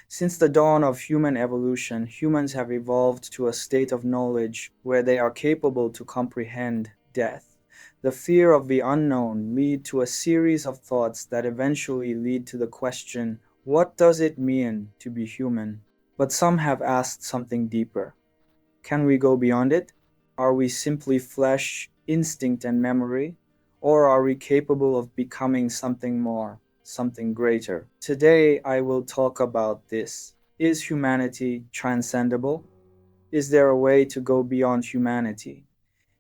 Since the dawn of human evolution, humans have evolved to a state of knowledge where they are capable to comprehend death. The fear of the unknown lead to a series of thoughts that eventually lead to the question, what does it mean to be human? But some have asked something deeper. Can we go beyond it? Are we simply flesh, instinct, and memory? Or are we capable of becoming something more, something greater? Today, I will talk about this. Is humanity transcendable? Is there a way to go beyond humanity?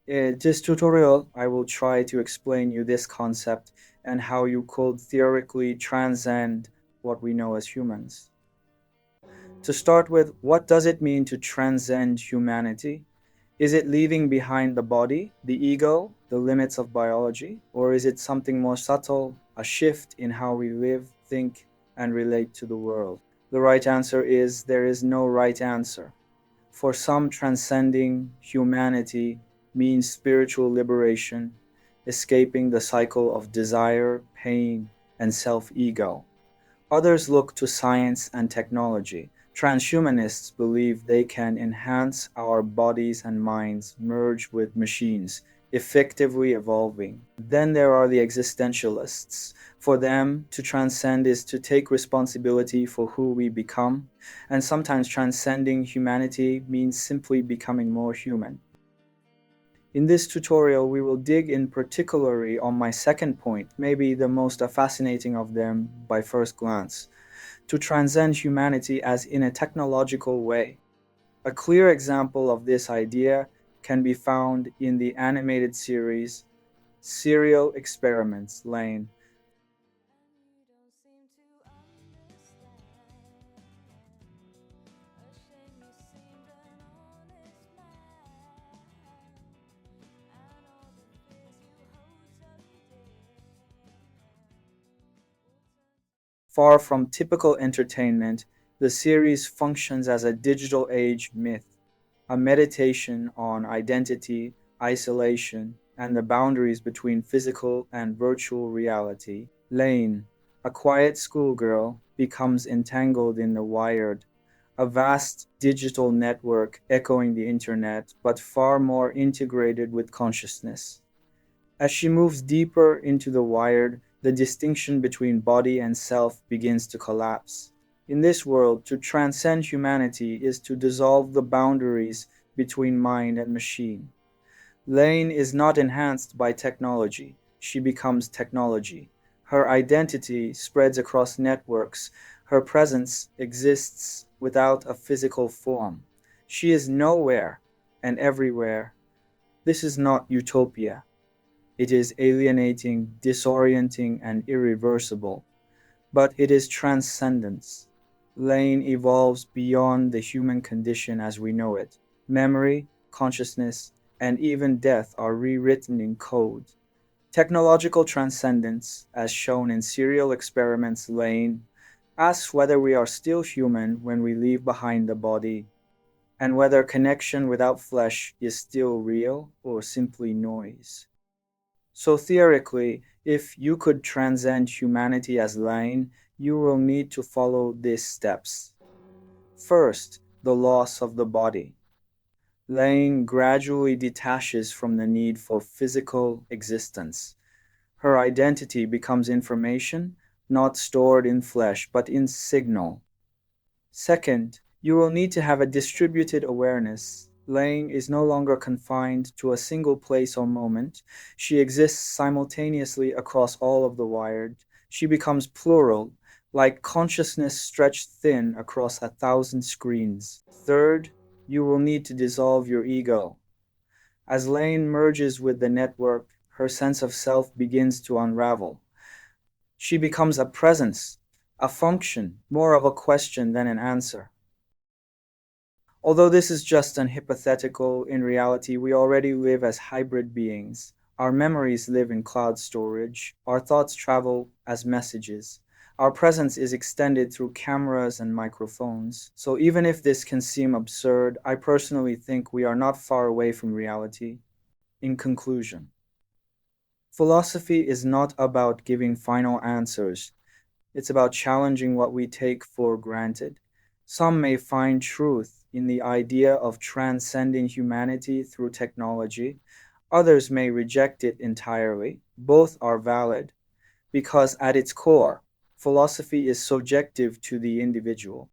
In this tutorial, I will try to explain you this concept and how you could theoretically transcend what we know as humans. To start with, what does it mean to transcend humanity? Is it leaving behind the body, the ego, the limits of biology? Or is it something more subtle, a shift in how we live, think, and relate to the world? The right answer is there is no right answer. For some, transcending humanity means spiritual liberation, escaping the cycle of desire, pain, and self ego. Others look to science and technology. Transhumanists believe they can enhance our bodies and minds, merge with machines, effectively evolving. Then there are the existentialists. For them, to transcend is to take responsibility for who we become, and sometimes transcending humanity means simply becoming more human. In this tutorial, we will dig in particularly on my second point, maybe the most fascinating of them by first glance, to transcend humanity as in a technological way. A clear example of this idea can be found in the animated series Serial Experiments Lane. Far from typical entertainment, the series functions as a digital age myth, a meditation on identity, isolation, and the boundaries between physical and virtual reality. Lane, a quiet schoolgirl, becomes entangled in the wired, a vast digital network echoing the internet, but far more integrated with consciousness. As she moves deeper into the wired, the distinction between body and self begins to collapse. In this world, to transcend humanity is to dissolve the boundaries between mind and machine. Lane is not enhanced by technology, she becomes technology. Her identity spreads across networks, her presence exists without a physical form. She is nowhere and everywhere. This is not utopia. It is alienating, disorienting, and irreversible, but it is transcendence. Lane evolves beyond the human condition as we know it. Memory, consciousness, and even death are rewritten in code. Technological transcendence, as shown in serial experiments Lane, asks whether we are still human when we leave behind the body, and whether connection without flesh is still real or simply noise. So theoretically, if you could transcend humanity as Lane, you will need to follow these steps. First, the loss of the body. Lane gradually detaches from the need for physical existence. Her identity becomes information, not stored in flesh, but in signal. Second, you will need to have a distributed awareness. Lane is no longer confined to a single place or moment. She exists simultaneously across all of the wired. She becomes plural, like consciousness stretched thin across 1,000 screens. Third, you will need to dissolve your ego. As Lane merges with the network, her sense of self begins to unravel. She becomes a presence, a function, more of a question than an answer. Although this is just an hypothetical, in reality, we already live as hybrid beings. Our memories live in cloud storage. Our thoughts travel as messages. Our presence is extended through cameras and microphones. So even if this can seem absurd, I personally think we are not far away from reality. In conclusion, philosophy is not about giving final answers. It's about challenging what we take for granted. Some may find truth in the idea of transcending humanity through technology, others may reject it entirely. Both are valid because, at its core, philosophy is subjective to the individual.